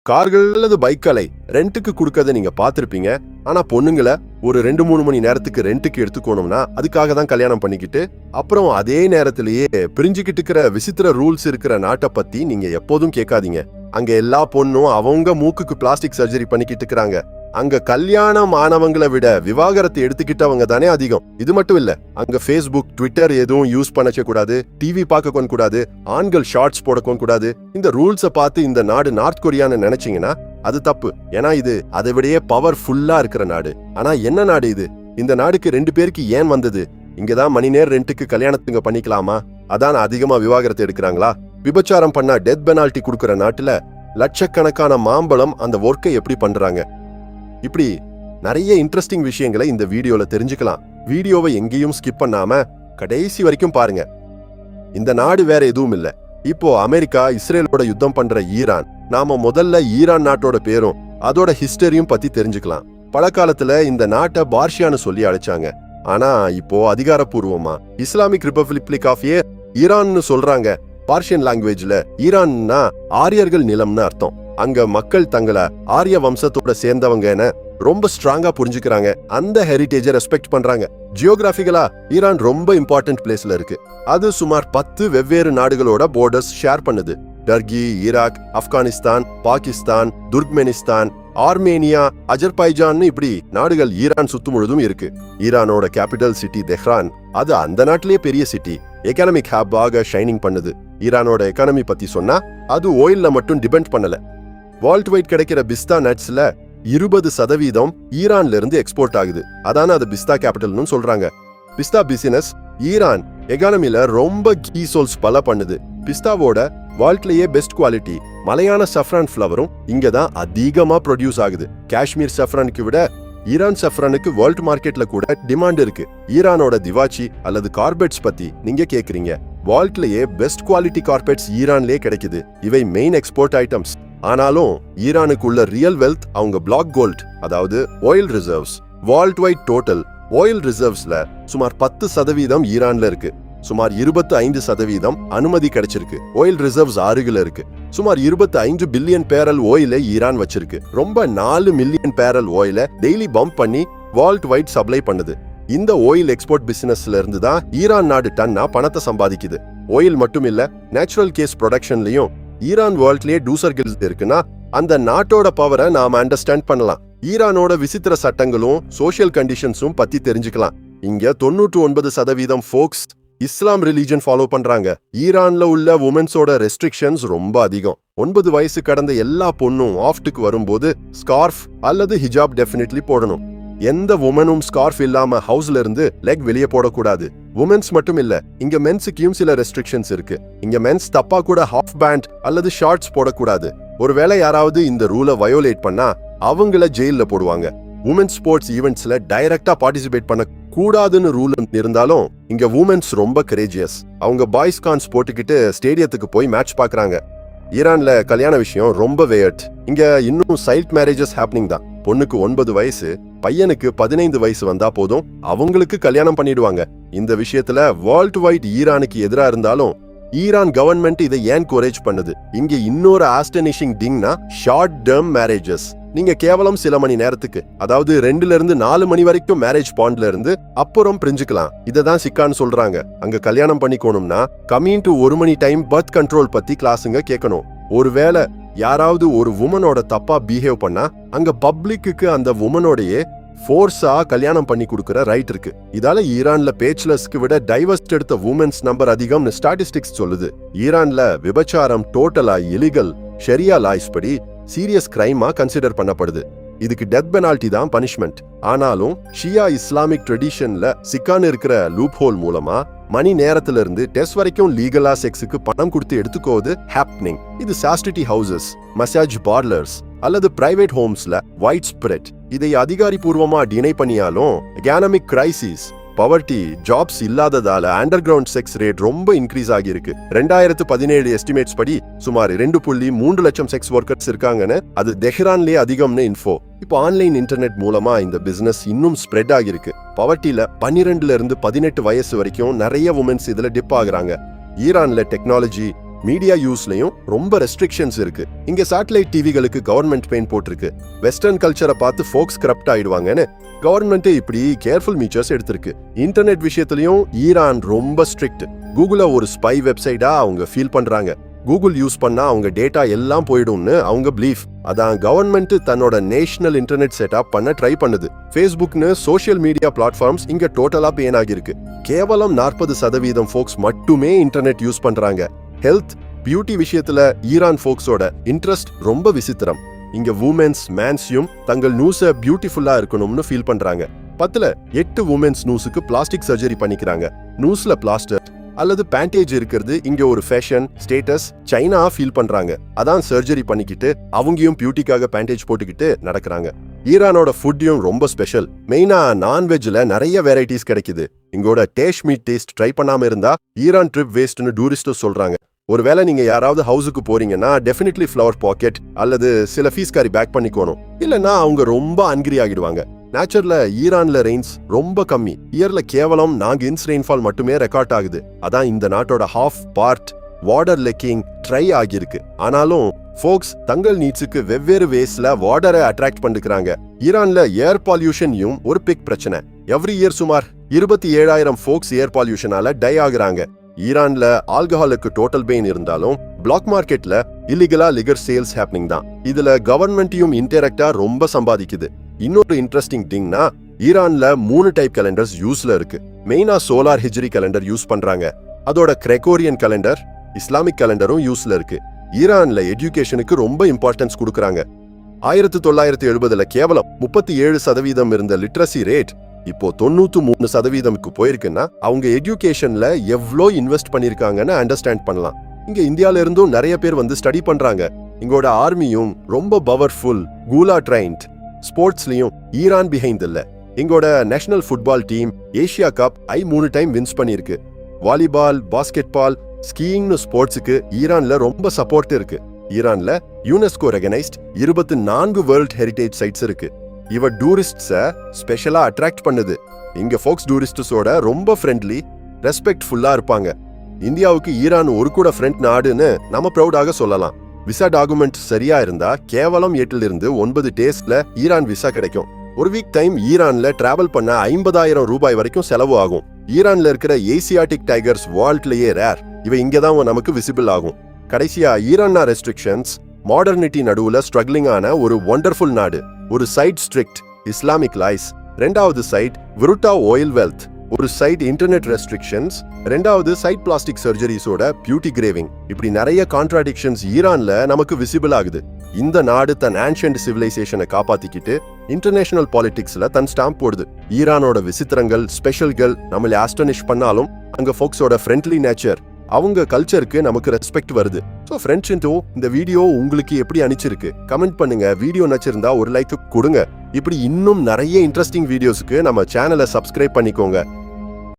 கார்கள் அல்லது பைக்களை ரெண்டுக்கு கொடுக்கறத நீங்க பார்த்திருப்பீங்க. ஆனா பொண்ணுங்களை ஒரு 2-3 மணி நேரத்துக்கு ரெண்டுக்கு எடுத்துக்கணும்னா அதுக்காக தான் கல்யாணம் பண்ணிக்கிட்டு அப்புறம் அதே நேரத்திலேயே பிரிஞ்சுக்கிட்டு இருக்கிற விசித்திர ரூல்ஸ் இருக்கிற நாட்டை பத்தி நீங்க எப்போதும் கேட்காதீங்க. அங்க எல்லா பொண்ணும் அவங்க மூக்குக்கு பிளாஸ்டிக் சர்ஜரி பண்ணிக்கிட்டு இருக்கிறாங்க. அங்க கல்யாணம் ஆனவங்களை விட விவாகரத்தை எடுத்துக்கிட்டவங்க தானே அதிகம். இது மட்டும் இல்ல, அங்க ஃபேஸ்புக், ட்விட்டர் எதுவும் யூஸ் பண்ண கூடாது, டிவி பார்க்க கூடாது, ஆண்கள் ஷார்ட்ஸ் போட கூடாது. இந்த ரூல்ஸை பார்த்து இந்த நாடு நார்த் கொரியான்னு நினைச்சீங்கன்னா அது தப்பு. ஏன்னா இது அதை விடையே பவர்ஃபுல்லா இருக்கிற நாடு. ஆனா என்ன நாடு இது? இந்த நாடுக்கு 2 பேருக்கு ஏன் வந்தது? இங்கதான் மணி நேரம் ரெண்டுக்கு கல்யாணத்துங்க பண்ணிக்கலாமா? அதான் அதிகமா விவாகரத்தை எடுக்கிறாங்களா? விபச்சாரம் பண்ணா டெத் பெனால்டி கொடுக்கற நாட்டுல லட்சக்கணக்கான மாம்பழம் அந்த ஒர்க்கை எப்படி பண்றாங்க? இப்படி நிறைய இன்ட்ரெஸ்டிங் விஷயங்களை இந்த வீடியோல தெரிஞ்சுக்கலாம். வீடியோவை எங்கேயும் ஸ்கிப் பண்ணாம கடைசி வரைக்கும் பாருங்க. இந்த நாடு வேற எதுவும் இல்ல. இப்போ அமெரிக்கா இஸ்ரேலோட யுத்தம் பண்ற ஈரான். நாம முதல்ல ஈரான் நாட்டோட பேரும் அதோட ஹிஸ்டரியும் பத்தி தெரிஞ்சுக்கலாம். பழக்காலத்துல இந்த நாட்டை பார்ஷியான்னு சொல்லி அழைச்சாங்க. ஆனா இப்போ அதிகாரப்பூர்வமா இஸ்லாமிக் ரிபப்ளிக் ஆஃப் ஈரான்னு சொல்றாங்க. பார்ஷியன் லாங்குவேஜ்ல ஈரான்னா ஆரியர்கள் நிலம்னு அர்த்தம். அங்க மக்கள் தங்களை ஆரிய வம்சத்தோட சேர்ந்தவங்கன்னு ரொம்ப ஸ்ட்ராங்கா புரிஞ்சுக்கிறாங்க. அந்த ஹெரிட்டேஜை ரெஸ்பெக்ட் பண்றாங்க. ஜியோகிராபிக்கலா ஈரான் ரொம்ப இம்பார்ட்டன்ட் பிளேஸ்ல இருக்கு. அது சுமார் 10 வெவ்வேறு நாடுகளோட போர்டர்ஸ் ஷேர் பண்ணுது. Turkey, Iraq, Afghanistan, Pakistan, Turkmenistan, Armenia, Azerbaijan, இப்படி நாடுகள் ஈரான் சுத்து முழுதும் இருக்கு. ஈரானோட கேபிட்டல் சிட்டி தெஹ்ரான். அது அந்த நாட்டிலேயே பெரிய சிட்டி. எகனாமிக் ஹப்பாக ஷைனிங் பண்ணுது. ஈரானோட எக்கானமி பத்தி சொன்னா அது ஓயில்ல மட்டும் டிபெண்ட் பண்ணல. வேர்ல்ட் வைட் கிடைக்கிற பிஸ்தா நட்ஸ்ல 20% ஈரான்ல இருந்து எக்ஸ்போர்ட் ஆகுது. அதான அது பிஸ்தா கேபிட்டல்னு சொல்றாங்க. பிஸ்தா பிசினஸ் ஈரான் எகானமில ரொம்ப கீ சோல்ஸ் பல பண்ணுது. பிஸ்தாவோட வேர்ல்ட்லயே பெஸ்ட் குவாலிட்டி மலையான சஃப்ரான் ஃபிளவரும் இங்கதான் அதிகமா ப்ரொடியூஸ் ஆகுது. காஷ்மீர் சஃப்ரானுக்கு விட ஈரான் சஃப்ரானுக்கு வேர்ல்ட் மார்க்கெட்ல கூட டிமாண்ட் இருக்கு. ஈரானோட திவாச்சி அல்லது கார்பெட்ஸ் பத்தி நீங்க கேக்குறீங்க. வேர்ல்ட்லயே பெஸ்ட் குவாலிட்டி கார்பெட்ஸ் ஈரான்லயே கிடைக்குது. இவை மெயின் எக்ஸ்போர்ட் ஐட்டம்ஸ். ஆனாலும் ஈரானுக்குள்ள ரியல் வெல்த் அவங்க பிளாக் கோல்ட், அதாவது oil reserves. World wide total oil ரிசர்வ்ஸ்ல சுமார் 10% ஈரான்ல இருக்கு. சுமார் 25% அனுமதி கிடைச்சிருக்கு. ஆயில் ரிசர்வ்ஸ் ஆறுகள் இருக்கு. சுமார் 25 பில்லியன் பேரல் ஆயிலை ஈரான் வச்சிருக்கு. ரொம்ப 4 மில்லியன் பேரல் ஆயிலை டெய்லி பம்ப் பண்ணி வேர்ல்ட் வைட் சப்ளை பண்ணுது. இந்த ஆயில் எக்ஸ்போர்ட் பிசினஸ்ல இருந்து தான் ஈரான் நாடு டன்னா பணத்தை சம்பாதிக்குது. ஆயில் மட்டும் இல்ல, natural gas ப்ரொடக்ஷன்லயும் Iran வேர்ல்ட்லயே Doucet kills இருக்குன்னா அந்த நாட்டோட பவரை நாம அண்டர்ஸ்டாண்ட் பண்ணலாம். ஈரானோட விசித்திர சட்டங்களும் சோசியல் கண்டிஷன்ஸும் பத்தி தெரிஞ்சுக்கலாம். இங்க 99% ஃபோக்ஸ் இஸ்லாம் ரிலீஜன் ஃபாலோ பண்றாங்க. ஈரான்ல உள்ள உமன்ஸோட ரெஸ்ட்ரிக்ஷன்ஸ் ரொம்ப அதிகம். 9 வயசு கடந்த எல்லா பொண்ணும் ஆஃப்டுக்கு வரும்போது ஸ்கார்ஃப் அல்லது ஹிஜாப் டெஃபினெட்லி போடணும். எந்த உமனும் ஸ்கார்ஃப் இல்லாம ஹவுஸ்ல இருந்து லெக் வெளியே போடக்கூடாது. உமன்ஸ் மட்டும் இல்ல, இங்க மென்ஸுக்கும் சில ரெஸ்ட்ரிக்ஷன்ஸ் இருக்கு. இங்க மென்ஸ் தப்பா கூட ஹாஃப் பேண்ட் அல்லது ஷார்ட்ஸ் போடக்கூடாது. ஒருவேளை யாராவது இந்த ரூலை வயோலேட் பண்ணா அவங்கள ஜெயில போடுவாங்க. உமன்ஸ் ஸ்போர்ட்ஸ் ஈவெண்ட்ஸ்ல டைரக்டா பார்ட்டிசிபேட் பண்ண கூடாதுன்னு ரூல் இருந்தாலும் இங்க உமன்ஸ் ரொம்ப கரேஜியஸ். அவங்க பாய்ஸ் கான்ஸ் போட்டுக்கிட்டு ஸ்டேடியத்துக்கு போய் மேட்ச் பாக்குறாங்க. ஈரான்ல கல்யாண விஷயம் ரொம்ப வேர்ட். இங்க இன்னும் சைல்ட் மேரேஜஸ் ஹேப்பனிங் தான். பொண்ணுக்கு 9 வயசு, பையனுக்கு 15 வயசு வந்தா போதும் அவங்களுக்கு கல்யாணம் பண்ணிடுவாங்க. இந்த விஷயத்துல வேர்ல்ட் வைட் ஈரானுக்கு எதிரா இருந்தாலும் ஈரான் கவர்மெண்ட் இதை ஏன் என்கரேஜ் பண்ணுது? இங்க இன்னொரு ஆஸ்டனிஷிங் திங்னா ஷார்ட் டேர்ம் மேரேஜஸ். நீங்க கேவலம் சில மணி நேரத்துக்கு, அதாவது 2ல இருந்து 4 மணி வரைக்கும் மேரேஜ் பாண்ட்ல இருந்து அப்புறம் பிரிஞ்சுக்கலாம். இததான் சிக்கான்னு சொல்றாங்க. அங்க கல்யாணம் பண்ணிக்கணும்னா கம்மிங் டு 1 மணி டைம் பர்த் கண்ட்ரோல் பத்தி கிளாஸுங்க கேட்கணும். ஒருவேளை யாராவது ஒரு உமனோட தப்பா பிஹேவ் பண்ணா அங்க பப்ளிக்கு அந்த உமனோடையே ஃபோர்ஸா கல்யாணம் பண்ணி கொடுக்கற ரைட் இருக்கு. இதால ஈரான்ல பேச்சுலர்ஸ்க்கு விட டைவர்ஸ் எடுத்த உமன்ஸ் நம்பர் அதிகம்னு ஸ்டாட்டிஸ்டிக்ஸ் சொல்லுது. ஈரான்ல விபச்சாரம் டோட்டலா இலிகல். ஷரியா லாய்ஸ் படி சீரியஸ் கிரைமா கன்சிடர் பண்ணப்படுது. இதுக்கு டெத் பெனால்டி தான் பனிஷ்மெண்ட். ஆனாலும் ஷியா இஸ்லாமிக் ட்ரெடிஷன்ல சிக்கான்னு இருக்கிற லூப் ஹோல் மூலமா மணி நேரத்துல இருந்து டெஸ்ட் வரைக்கும் லீகலா செக்ஸுக்கு பணம் கொடுத்து எடுத்துக்கோது ஹேப்பனிங். இது சாஸ்டிட்டி ஹவுசஸ், மசாஜ் பார்லர்ஸ் அல்லது பிரைவேட் ஹோம்ஸ்ல வைட் ஸ்ப்ரெட். இதை அதிகாரிபூர்வமா டினை பண்ணியாலும் எகானமிக் கிரைசிஸ், பவர்ட்டி, ஜாப்ஸ் இல்லாததால அண்டர் கிரவுண்ட் செக்ஸ் ரேட் ரொம்ப இன்க்ரீஸ் ஆகியிருக்கு. 2017 எஸ்டிமேட்ஸ் படி சுமார் 2.3 லட்சம் செக்ஸ் ஒர்க்கர்ஸ் இருக்காங்கன்னு அது தெஹ்ரான்லயே அதிகம்னு இன்ஃபோ. இப்போ ஆன்லைன் இன்டர்நெட் மூலமா இந்த பிசினஸ் இன்னும் ஸ்ப்ரெட் ஆகிருக்கு. பவர்ட்டில 12ல இருந்து 18 வயசு வரைக்கும் நிறைய உமன்ஸ் இதுல டிப் ஆகுறாங்க. ஈரான்ல டெக்னாலஜி, மீடியா யூஸ்லயும் ரொம்ப ரெஸ்ட்ரிக்ஷன்ஸ் இருக்கு. இங்க சேட்டலைட் டிவிகளுக்கு கவர்மெண்ட் பெயின் போட்டிருக்கு. வெஸ்டர்ன் கல்ச்சரை பார்த்து ஃபோக்ஸ் கரப்ட் ஆயிடுவாங்கன்னு கவர்மெண்ட் இப்படி கேர்ஃபுல் மீச்சர்ஸ் எடுத்திருக்கு. இன்டர்நெட் விஷயத்திலயும் ஈரான் ரொம்ப ஸ்ட்ரிக்ட். கூகுள ஒரு ஸ்பை வெப்சைட்டா அவங்க ஃபீல் பண்றாங்க. கூகுள் யூஸ் பண்ணா அவங்க டேட்டா எல்லாம் போயிடும்னு அவங்க பிலீஃப். அதான் கவர்மெண்ட் தன்னோட நேஷனல் இன்டர்நெட் செட்டப் பண்ண ட்ரை பண்ணுது. ஃபேஸ்புக்னு சோஷியல் மீடியா பிளாட்ஃபார்ம்ஸ் இங்க டோட்டலா பேன் ஆகிருக்கு. கேவலம் 40% ஃபோக்ஸ் மட்டுமே இன்டர்நெட் யூஸ் பண்றாங்க. ஹெல்த், பியூட்டி விஷயத்துல ஈரான் ஃபோக்ஸோட இன்ட்ரெஸ்ட் ரொம்ப விசித்திரம். இங்க வுமென்ஸ் மேன்ஸையும் தங்கள் நியூஸை பியூட்டிஃபுல்லா இருக்கணும்னு ஃபீல் பண்றாங்க. 8 வுமென்ஸ் நியூஸுக்கு பிளாஸ்டிக் சர்ஜரி பண்ணிக்கிறாங்க. நியூஸ்ல பிளாஸ்டர் அல்லது பேண்டேஜ் இருக்கிறது இங்க ஒரு ஃபேஷன் ஸ்டேட்டஸ் சைனா ஃபீல் பண்றாங்க. அதான் சர்ஜரி பண்ணிக்கிட்டு அவங்கயும் பியூட்டிக்காக பேண்டேஜ் போட்டுக்கிட்டு நடக்கிறாங்க. ஈரானோட ஃபுட்டையும் ரொம்ப ஸ்பெஷல். மெயினா நான்வெஜ்ல நிறைய வெரைட்டிஸ் கிடைக்குது. இங்கோட டேஷ் மீட் டேஸ்ட் ட்ரை பண்ணாம இருந்தா ஈரான் ட்ரிப் வேஸ்ட்னு டூரிஸ்டும் சொல்றாங்க. ஒருவேளை நீங்க யாராவது ஹவுஸுக்கு போறீங்கன்னா டெஃபினெட்லி ஃப்ளவர் பாக்கெட் அல்லது சில ஃபீஸ் காரி பேக் பண்ணிக்கணும். இல்லைன்னா அவங்க ரொம்ப அங்கிரி ஆகிடுவாங்க. நேச்சர்ல ஈரான்ல ரெயின்ஸ் ரொம்ப கம்மி. இயர்ல கேவலம் 4 இன்ச் ரெயின்ஃபால் மட்டுமே ரெக்கார்ட் ஆகுது. அதான் இந்த நாட்டோட half part water legging try ஆகியிருக்கு. ஆனாலும் ஃபோக்ஸ் தங்கள் நீட்ஸுக்கு வெவ்வேறு வேஸ்ல வாட்டரை அட்ராக்ட் பண்ணிக்கிறாங்க. ஈரான்ல ஏர் பால்யூஷன்யும் ஒரு பிக் பிரச்சனை. எவ்ரி இயர் சுமார் 27,000 ஃபோக்ஸ் ஏர் பால்யூஷனால டை ஆகுறாங்க. ஈரான்ல ஆல்கஹாலுக்கு டோட்டல் பெயின் இருந்தாலும் பிளாக் மார்க்கெட்ல இல்லீகலா லிகர் சேல்ஸ் ஹேப்பனிங் தான். இதுல கவர்மெண்ட்டையும் இன்டெரக்டா ரொம்ப சம்பாதிக்குது. இன்னொரு இன்ட்ரெஸ்டிங் திங்னா ஈரான்ல 3 டைப் கேலண்டர்ஸ் யூஸ்ல இருக்கு. மெயினா சோலார் ஹிஜ்ரி கேலண்டர் யூஸ் பண்றாங்க. அதோட கிரெகோரியன் கேலண்டர், இஸ்லாமிக் கேலண்டரும் யூஸ்ல இருக்கு. ஈரான்ல எஜுகேஷனுக்கு ரொம்ப இம்பார்ட்டன்ஸ் கொடுக்கறாங்க. 1970ல கேவலம் 37% இருந்த லிட்ரசி ரேட் இப்போ 93% போயிருக்குன்னா அவங்க எஜுகேஷன்ல எவ்வளோ இன்வெஸ்ட் பண்ணிருக்காங்கன்னு அண்டர்ஸ்டாண்ட் பண்ணலாம். இங்க இந்தியால இருந்தும் நிறைய பேர் வந்து ஸ்டடி பண்றாங்க. இங்கோட ஆர்மியும் ரொம்ப பவர்ஃபுல், கூலா ட்ரைன்ட். ஸ்போர்ட்ஸ்லயும் ஈரான் பிஹைண்ட் இல்ல. இங்கோட national football team Asia cup 3 time wins பண்ணிருக்கு. வாலிபால், பாஸ்கெட்பால், ஸ்கீயிங்னு ஸ்போர்ட்ஸுக்கு ஈரான்ல ரொம்ப சப்போர்ட் இருக்கு. ஈரான்ல UNESCO recognised 24 world heritage sites இருக்கு. இவ டூரிஸ்ட்ஸை ஸ்பெஷலா அட்ராக்ட் பண்ணுது. இங்க ஃபோக்ஸ் டூரிஸ்ட்ஸோட ரொம்ப ஃப்ரெண்ட்லி, ரெஸ்பெக்ட்ஃபுல்லா இருப்பாங்க. இந்தியாவுக்கு ஈரான் ஒரு கூட ஃப்ரெண்ட் நாடுன்னு நம்ம ப்ரௌடாக சொல்லலாம். விசா டாக்குமெண்ட் சரியா இருந்தா கேவலம் 8 இருந்து 9 டேஸ்ல ஈரான் விசா கிடைக்கும். ஒரு வீக் டைம் ஈரான்ல டிராவல் பண்ண 50,000 ரூபாய் வரைக்கும் செலவு ஆகும். ஈரான்ல இருக்கிற ஏசியாட்டிக் டைகர்ஸ் வால்ட்லயே ரேர். இவ இங்கதான் நமக்கு விசிபிள் ஆகும். கடைசியா ஈரான்னா ரெஸ்ட்ரிக்ஷன்ஸ் மாடர்னிட்டி நடுவுல ஸ்ட்ரகிளிங் ஆன ஒரு ஒண்டர்ஃபுல் நாடு. ஒரு சைட் ஸ்ட்ரிக்ட் இஸ்லாமிக் லைஸ், ரெண்டாவது சைட் விருட்டா ஆயில் வெல்த், ஒரு சைட் இன்டர்நெட் ரெஸ்ட்ரிக்ஷன்ஸ், ரெண்டாவது சைட் பிளாஸ்டிக் சர்ஜரிஸோட பியூட்டி கிரேவிங். இப்படி நிறைய கான்ட்ராடிக்ஷன்ஸ் ஈரான்ல நமக்கு விசிபிள் ஆகுது. இந்த நாடு தன் ஆன்ஷியன்ட் சிவிலைசேஷனை காப்பாத்திக்கிட்டு இன்டர்நேஷனல் பாலிடிக்ஸ்ல தன் ஸ்டாம்ப் போடுது. ஈரானோட விசித்திரங்கள், ஸ்பெஷல்கள் நம்மளை ஆஸ்டனிஷ் பண்ணாலும் அங்க ஃபோக்ஸோட ஃப்ரெண்ட்லி நேச்சர், அவங்க கல்ச்சருக்கு நமக்கு ரெஸ்பெக்ட் வருது. ஸோ ஃப்ரெண்ட்ஸ், இந்த வீடியோ உங்களுக்கு எப்படி அனுப்பிச்சிருக்கு கமெண்ட் பண்ணுங்க. வீடியோ நச்சிருந்தா ஒரு லைக் கொடுங்க. இப்படி இன்னும் நிறைய இன்ட்ரெஸ்டிங் வீடியோஸ்க்கு நம்ம சேனலை சப்ஸ்கிரைப் பண்ணிக்கோங்க.